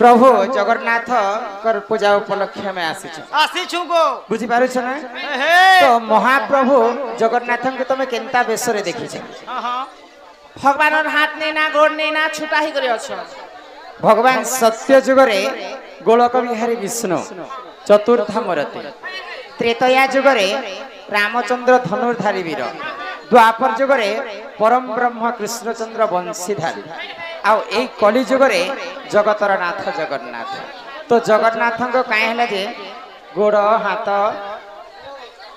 प्रभु जगन्नाथ कर पूजा उपलक्ष्य में आसीछु गो बुझी पारु छ ना तो महाप्रभु जगन्नाथ को तुम केनता बेश रे देखि छ भगवान हाथ नहीं ना गोड़ नहीं ना छुटा ही करी अछ भगवान सत्य जुग रे गोलक बिहारी विष्णु चतुर्थ मूर्ति त्रेतया जुग रे रामचंद्र धनुर्धारी वीर द्वापर जुग रे परम ब्रह्म कृष्णचंद्र वंशीधारी आउ ए कली जुग रे जगतर नाथ जगन्नाथ तो जगन्नाथ को काहे हला जे गोड़ हाथ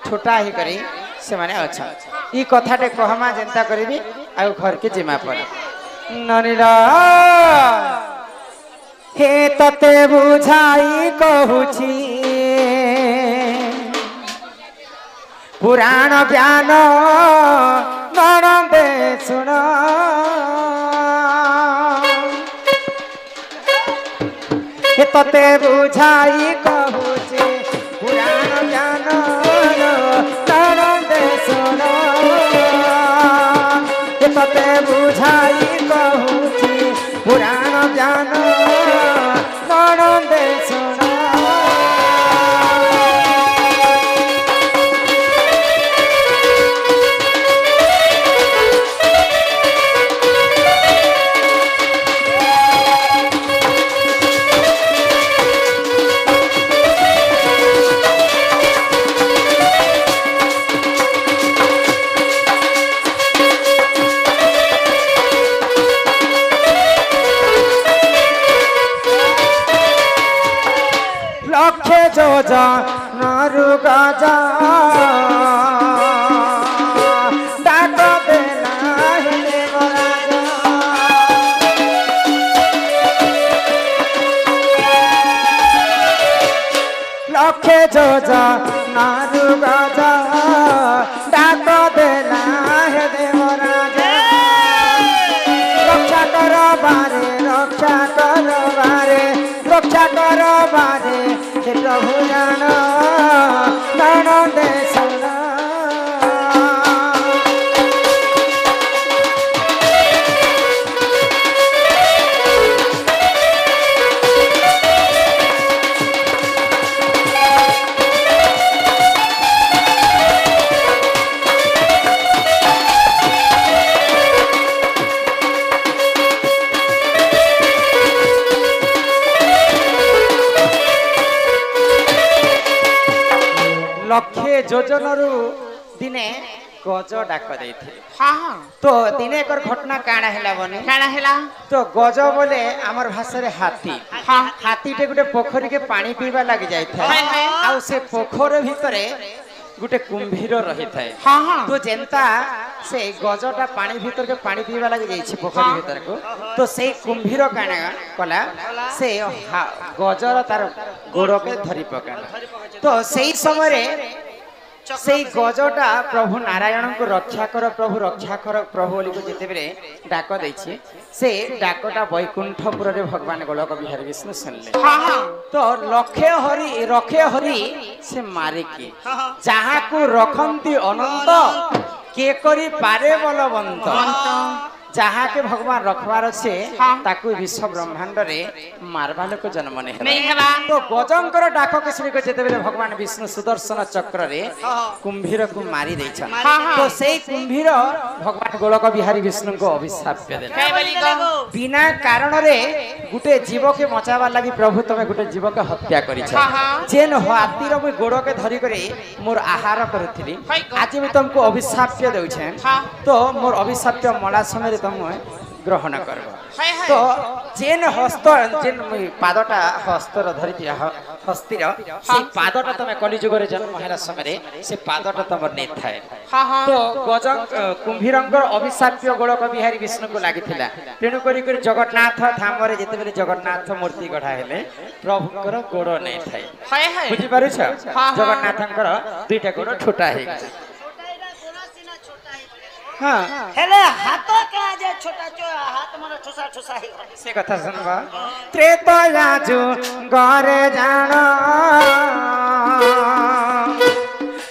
छोटा ही करी से माने अच्छा ई कथाटे कहमा जेंता करबी आ घर के जिमा पर ननिला हे तते बुझाई कहूची पुराण ज्ञान नणंदे सुन हे तते बुझाई कहूची पुराण ज्ञान नणंदे सुन हे तते बुझाई कहूची पुराण ज्ञान नणंदे सुन जोजा नारु गाजा डाक देना है देवराजा लखे जोजा नारु गाजा डाक देना है देवराजा रक्षा करो बारे रक्षा करो बारे रक्षा करो बारे प्रभु जान नणंदे सुन लक्षे योजन दिने गज डाक देते तो दिने कर घटना काना हैला बने काना हैला तो गज बोले हमर भाषा रे हाथी हाथी टे गुटे पोखरी के पानी पीबा लागि जाय था आ से पोखर भितरे गुटे कुंभीर रही थाए तो जेंता से गजटा पानी भीतर के पानी पीबा लागि जाय छी पोखरी भीतर को तो से कुंभीर काना कला से गजर तार गोड़ के धरी पकाना तो सही समय रे से गजटा प्रभु नारायण को रक्षा कर प्रभु बोली को जेते बेले डाक दैछि से डाकटा वैकुंठपुर रे भगवान गोलक बिहारी विष्णु सुनले तो रखे हरि से मारे के जहा को रखंती अनंत के करी पारे बलवंत जहाँ के भगवान रखवार छे ताकू विश्व ब्रह्मांड रे मारवा लोक जन्म नहीं तो गजंकर डाक किसरी को जेते बेले भगवान विष्णु सुदर्शन चक्र रे कुंभीर को मारी दै छन तो सेई कुंभीर भगवान गोलक बिहारी विष्णु को अभिशाप देले बिना कारण रे गुटे जीव के बचावा लागि प्रभु तमे गुटे जीव के हत्या करि छ जेन हाथी रो गोड़ के धरी करे मोर आहार करथिली आज मैं तुमको अभिशाप देउ छे तो मोर अभिशाप मला समय तुम ग्रहण कर तो जेन हस्त जेन पादटा हस्तर धरी हस्तिर से पादटा तुम कलिजुग जन्म हेला समय से पादटा तुम नहीं थाए तो गज कुंभीरंकर अभिशाप्य गोलक बिहारी विष्णु को लगी तेणु कर जगन्नाथ धाम रे जेते बेले जगन्नाथ मूर्ति गढ़ा हेले प्रभुकर गोड़ नहीं थाए बुझी पारु छ जगन्नाथंकर दुईटा गोड़ छोटा हे हाँ हेले हाथ का जे छोटा हाथ मोर ठुसा ठुसा हे से कथा सुनबा त्रेतया जो गरे जान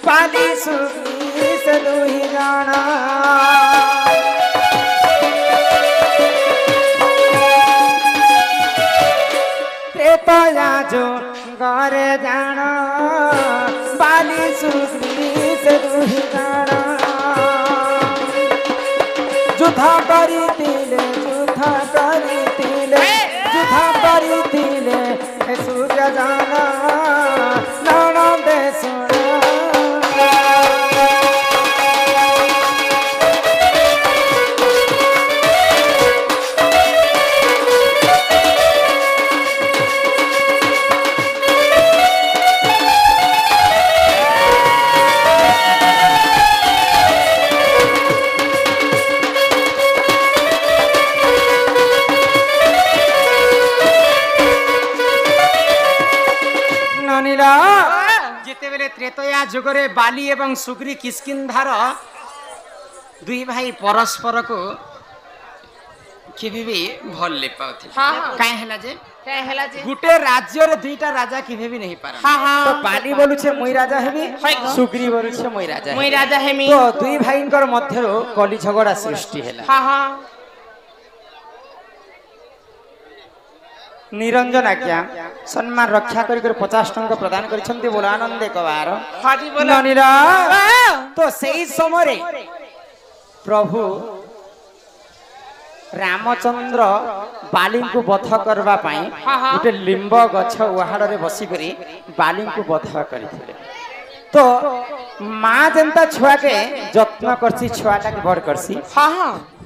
पाली सुखी से दुही जाना त्रेतया जो घरे जान बाली सुग्री से दुहि जान युद्ध करितिले हे सूर्य जान ननदे सुन जितेबेले त्रेतया जुगरे बाली एवं सुग्री किष्किंधार दुई भाई परस्पर को केबे भी भल ले पाउथे काहे हैला जे गुटे राज्य रे दुईटा राजा केबे भी नहीं पारा तो बाली बोलु छे मुई राजा हेबी सुग्री बोलु छे मुई राजा हेमी तो दुई भाईंकर मध्य कली झगड़ा सृष्टि हैला निरंजन आज्ञा सम्मान रक्षा करी 50 टंका प्रदान करिसंती बोला आनंद एकबार हादी बोला नीरा तो सही समय प्रभु रामचंद्र बाली को वध करबा पई गोटे लिंब गछ उहाड़ रे बसी करी बाली को वध करिथिले तो माँ जनता छुआ के जत्न करसी छुआटा के बड़ करसी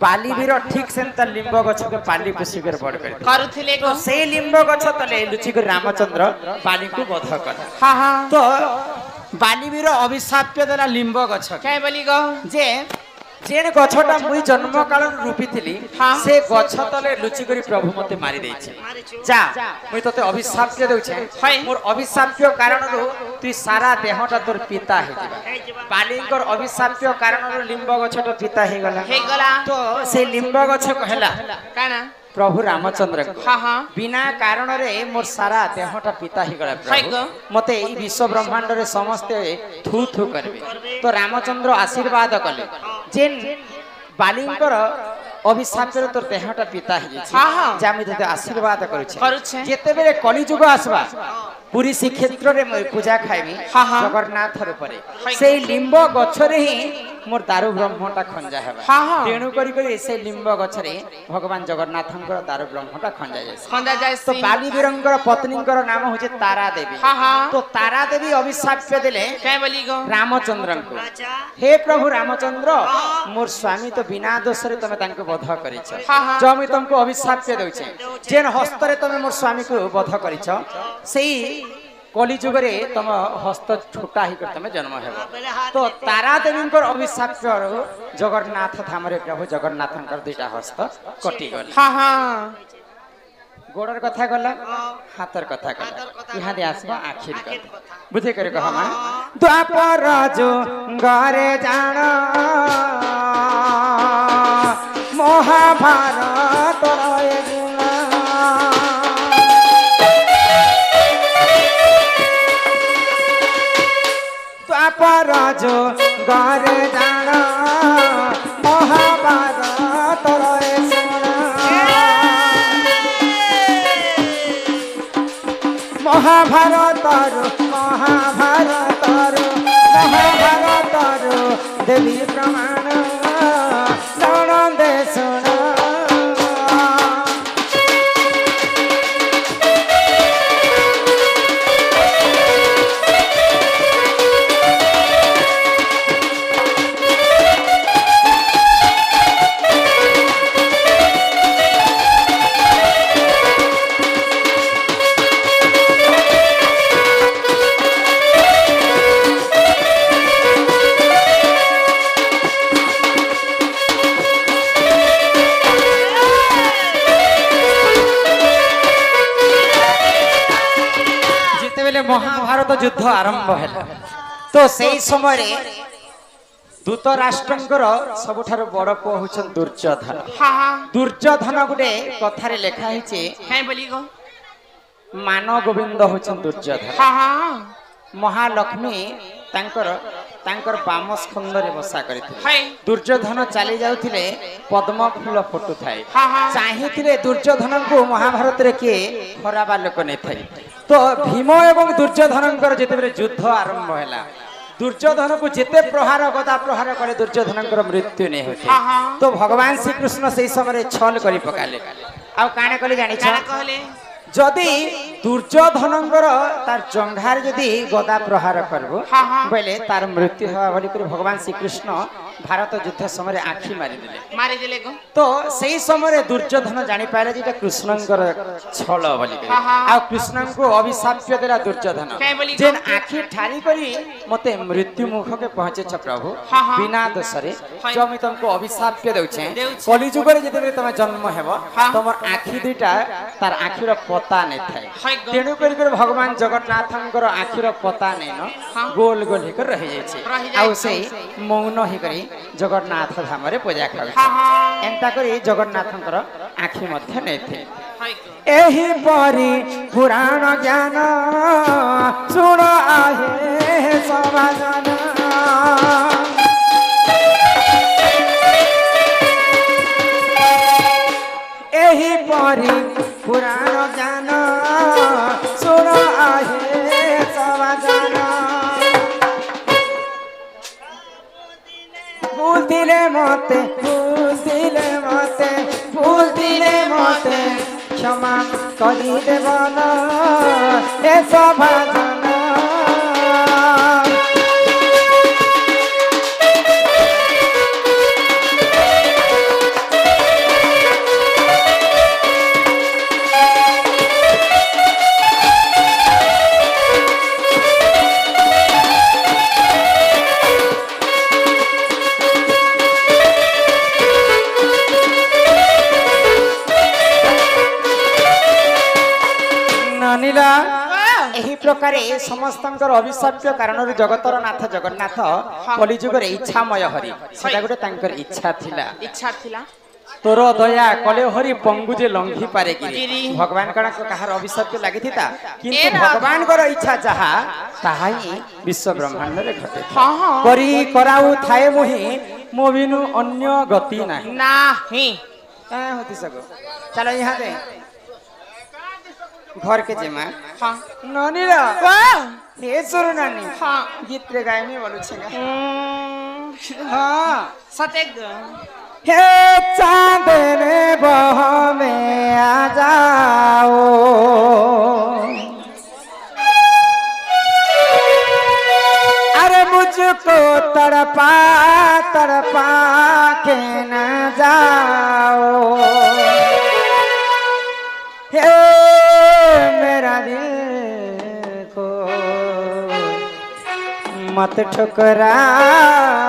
बाली वीर ठीक सेंता लिंब गछ के पाली पुसी कर बड़ करुथिले तो से लिंब गछ तले लुचि कर रामचंद्र बाली को वध कर तो बाली वीर अभिशाप्य देला लिंब गछ काय बोली गो जे जेन गछटा मुई जन्म काल रूपी थिली से गछ तले लुचि करी प्रभु मते मारी देछि जा मुई तते अभिशाप्य देउछे मोर अभिशाप्य कारण रो तू सारा देहटा तोर पिता हे जिबा बालीकर अभिशाप्य कारण रो लिंब गछटा पिता हे गला तो से लिंब गछ कहला काना प्रभु रामचंद्र बिना कारण रे मोर सारा देहटा पिता ही गला प्रभु मते ई विश्व ब्रह्मांड रे समस्त थू थू करबे तो रामचंद्र आशीर्वाद कले जेन बालीकर अभिशाप तोर देहटा पिता ही जामी तते आशीर्वाद करूछे जेते बेले कलिजुग आसबा पुरी श्रीक्षेत्र रे पूजा खाइबी जगन्नाथ रूपरे से लिंब गछ रे ही मोर दारु ब्रह्मटा खंजा हेबा तेणु करी करी से लिंब गछ रे भगवान जगन्नाथंकर दारु ब्रह्मटा खंजा जाय तो बाली वीरंकर पत्नीकर नाम होचे तारा देवी तो तारा देवी अभिशाप देले काय बोली गो रामचंद्रन को हे प्रभु रामचंद्र मोर स्वामी तो बिना दोष रे तमे तांको वध करिछ जो मी तुमको अभिशाप देउछे जेन हस्त रे तमे मोर स्वामी को वध करिछ सेही कलिजुग रे तुम हस्त छोटा ही कर तमे जन्म हेबो तो तारा देवींकर अभिशाप जगन्नाथ धाम रे प्रभु जगन्नाथंकर दुईटा हस्त कटि गल गोड़र कथा गला हाथर कथा गला इहा दे आसबा आखिर कथा बुझे करे कह मा द्वापर जो घरे जान महाभारत रे द्वापर जो घरे जान महाभारत रे महाभारत देवी प्रमाण ननदे सुन महाभारत युद्ध आरंभ है तो सही समय धृतराष्ट्रंकर सबुठार बड़ पुओ होचन दुर्योधन दुर्योधन गुटे कथार लेखा हिचे मान गोविंद होचन दुर्योधन महालक्ष्मी तांकर ତାଙ୍କର ବାମ ସ୍କନ୍ଧରେ ବସା କରିଥିଲେ ହାଇ ଦୁର୍ଯ୍ୟୋଧନ ଚାଲି ଯାଉଥିଲେ ପଦ୍ମ ଫୁଲ ଫୁଟୁଥାଏ ହଁ ହଁ ଚାହିଁଥିଲେ ଦୁର୍ଯ୍ୟୋଧନଙ୍କୁ ମହାଭାରତରେ କିଏ ଖରାପ ଲୋକ ନେଇଥାଏ ତ ଭୀମ ଏବଂ ଦୁର୍ଯ୍ୟୋଧନଙ୍କର ଯେତେବେଳେ ଯୁଦ୍ଧ ଆରମ୍ଭ ହେଲା ଦୁର୍ଯ୍ୟୋଧନକୁ ଯେତେ ପ୍ରହାର ଗଦା ପ୍ରହାର କଲେ ଦୁର୍ଯ୍ୟୋଧନଙ୍କର ମୃତ୍ୟୁ ନେଇ ହୋଇଥାଏ ହଁ ହଁ ତ ଭଗବାନ ଶ୍ରୀକୃଷ୍ଣ ସେଇ ସମୟରେ ଛଲ କରି ପକାଲେ ଆଉ କାଣା କଲେ ଜାଣିଛ କାଣା କହିଲେ যদি দুর্যোধনଙ୍କର তার জঙ্ঘার যদি গদা প্রহার করব হ্যাঁ, হ্যাঁ। বলে তার মৃত্যু হওয়া বলি করে ভগবান শ্রীকৃষ্ণ ভারত যুদ্ধ সময় আখি মারিদেলে মারিদেলে গো তো সেই সময় দুর্যোধন জানি পাইলে যে এটা কৃষ্ণଙ୍କର ছল বলি করে হ্যাঁ, হ্যাঁ। আর কৃষ্ণଙ୍କୁ অভিশাপ্য দেলা দুর্যোধন কাই বলি গো? যেন আখি ঠারি করি মতে মৃত্যু মুখকে পৌঁছেছ প্রভু হ্যাঁ, হ্যাঁ। বিনা দোষরে হয়। যে আমি তোমাকে অভিশাপ্য দেউছে দেউছে। কলিযুগরে যেতেবেলে তুমি জন্ম হেব হ্যাঁ। তোমার আখি দুইটা তার আখির পতা নেই থাকে হয় গো। তেণু করি ভগবান জগন্নাথଙ୍କର আখির পতা নেন হ্যাঁ। গোল গোল হইকর রহি যাইছে ରହିଯାଇଛି। ଆଉ ସେଇ ମୌନ ହେଇକରି ଜଗନ୍ନାଥ ଧାମରେ ପୂଜା ଖାଉଛି ହଁ ହଁ ଏନ୍ତା କରି ଜଗନ୍ନାଥଙ୍କର ଆଖି ମଧ୍ୟ ନେଇଥିଲେ ହାଇ ଗো ଏହିପରି ପୁରାଣ ଜ୍ଞାନ ଶୁଣ ଆହେ ସମାଜନ ଏହିପରି ପୁରାଣ ଜ୍ଞାନ ଶୁଣ ଆହେ ସମାଜନ ভুলদিলে মতে ভুলদিলে মতে ভুলদিলে মতে ক্ষমা করি দেবন এ সভাজন নানিলা ଏହି ପ୍ରକାରେ ସମସ୍ତଙ୍କର ଅଭିଶାପ୍ୟ କାରଣରୁ ଜଗତର ନାଥ ଜଗନ୍ନାଥ କଲିଯୁଗରେ ଇଚ୍ଛାମୟ ହରି ସେଟା ଗୋଟେ ତାଙ୍କର ଇଚ୍ଛା ଥିଲା ଇଚ୍ଛା ଥିଲା ତୋର ଦୟା କଲେ ହରି ପଙ୍ଗୁ ଯେ ଲଙ୍ଘି ପାରେ କି ଗିରି। ଭଗବାନ କାହାର ଅଭିଶାପ୍ୟ ଲାଗିଥିଲା କିନ୍ତୁ ଏରା। ଭଗବାନଙ୍କର ଇଚ୍ଛା ଯାହା ତାହା ହିଁ ବିଶ୍ୱ ବ୍ରହ୍ମାଣ୍ଡରେ ଘଟେ ହଁ ହଁ କରି କରାଉ ଥାଏ ମୁହିଁ ମୋ ବିନୁ ଅନ୍ୟ ଗତି ନାହିଁ ନାହିଁ କାଁ होती सको चलो यहाँ दे घर के जेमा ହଁ नानी रा वाह हे सुरु नानी हाँ। गीत रे गाइमे बोलु छेगा हाँ ସତେ ଗो हे चांद ने बह में आ जाओ अरे मुझको तड़पा तड़पा के न जाओ हे मेरा दिल को मत ठुकराओ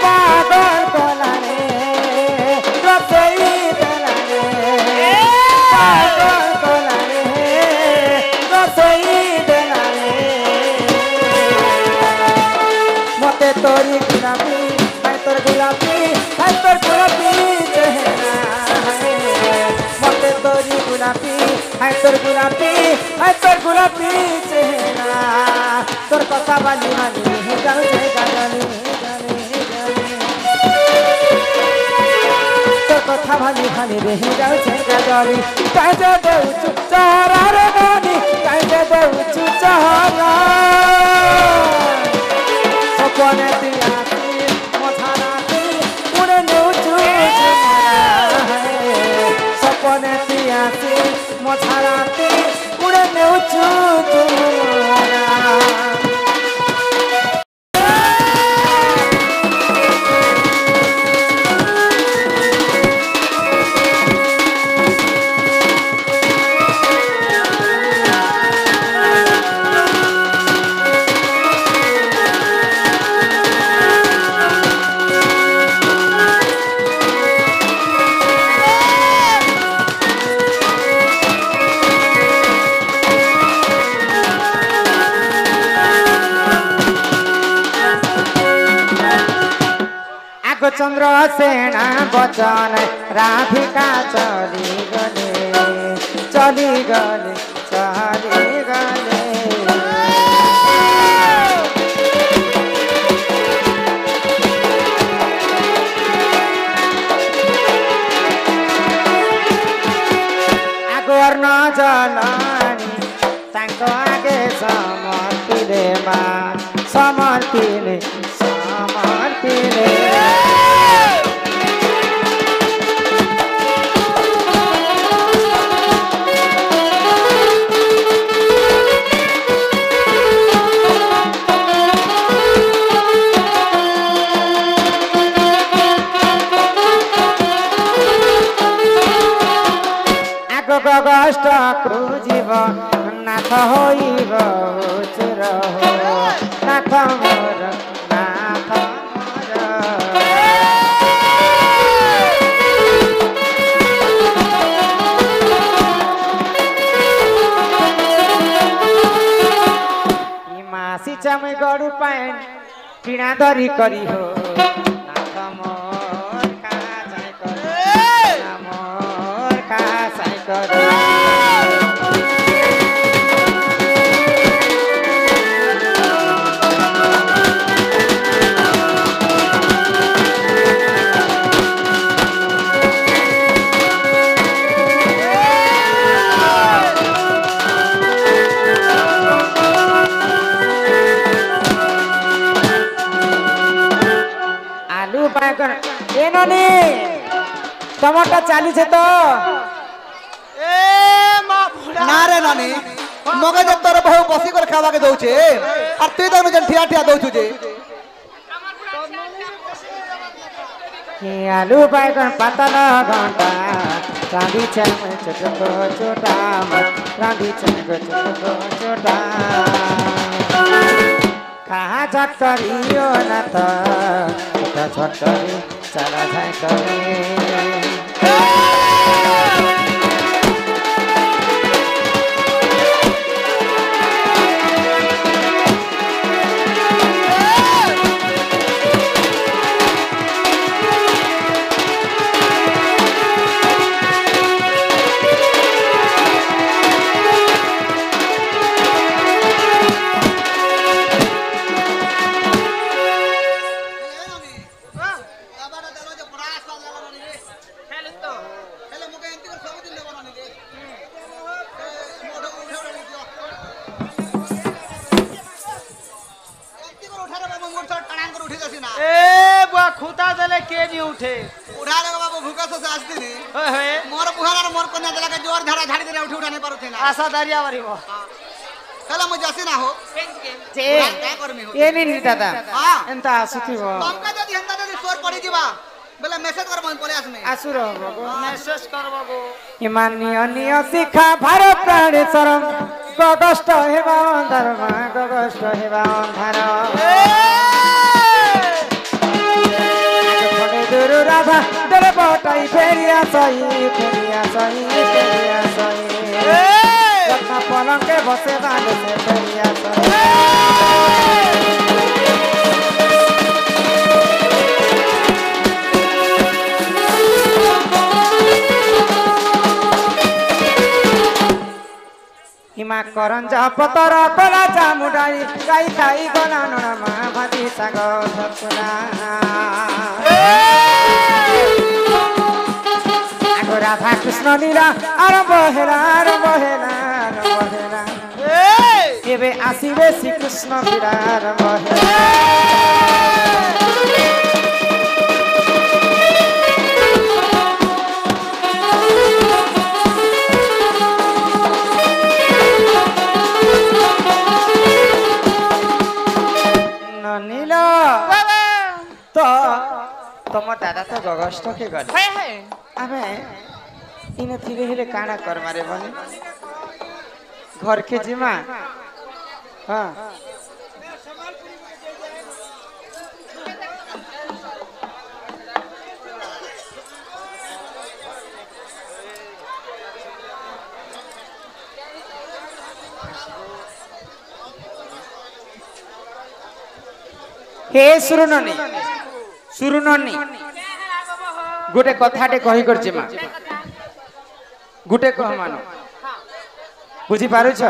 पागल कोला रे रसई देला रे पागल कोला रे रसई देला रे मते तोरी गुलाबी है तोर गुलाबी है तोर गुलाबी चेहरा है मते तोरी गुलाबी है तोर गुलाबी है तोर गुलाबी चेहरा तोर कथा बाली बाली जाऊ जे गाली কথা ভালি ভালি রেহে যাচ্ছে গাড়ি কাজে দেউছু চারার গানি কাজে দেউছু চারা সপনে দিয়াছি মথারাতি উড়ে নেউছু সপনে দিয়াছি মথারাতি উড়ে নেউছু তুমরা चंद्र सेना बचन राधिका चली गले चली गले चली गले। आगोर न जलानी तांको आगे समर्पिले मा समर्पिले समर्पिले। गगष्ट क्रुजीव नाथ होइब चुर हो नाथ मोर नाथ मोर। मासी चमै गरु पाएन पीड़ा दरी करी हो नाथ मोर काजाइ करी मोर काजाइ करी। ननी टमाटा 40 है तो ना रे नानी मगे जे तोर बहु बसी कर खावा के दउ छे और तू त जन ठिया ठिया दउ छे के आलू बैगन पातल घंटा रांधी चम चटको छोटा रांधी चम चटको छोटा कहाँ झटकरियो न त झटकरी चला जाए करे। खुता दले के नहीं उठे उठा ले बाबू भूखा से आज दिन मोर बुहारा मोर कन्या दला के जोर धारा झाड़ी दे उठ उठा नहीं पारो थे ना आशा दरिया वाली वो कला मुझे जसी ना हो जे ये नहीं दादा एंता आसुती हो तुमका जदी हंता जदी सोर पड़ी जीवा बेले मैसेज कर मन पले आसमे आसुर हो मैसेज करबो इमानी अनिय शिखा भारत प्राणी शरम गगष्ट हेबा धर्म गगष्ट हेबा धर्म दुरु राधा दर बटाई फेरिया सही फेरिया सही फेरिया सही रत्न पलंग के बसे बांध से फेरिया सही। हिमा करंजा पतर कला जामुडाई गाई खाई गला नमा भाती साग धकुना आगो राधा कृष्ण लीला आरंभ हेला आरंभ हेला आरंभ हेला एबे आसीबे श्री कृष्ण लीला आरंभ हेला। नीला तो तुम दादा तो गगष्ट के गले अबे इन धीरे धीरे काना कर मारे बने घर के जिमा हाँ हे सुरुननी सुरुननी गोटे कथाटे कही करछि मा गुटे कह मान बुझी पारुछ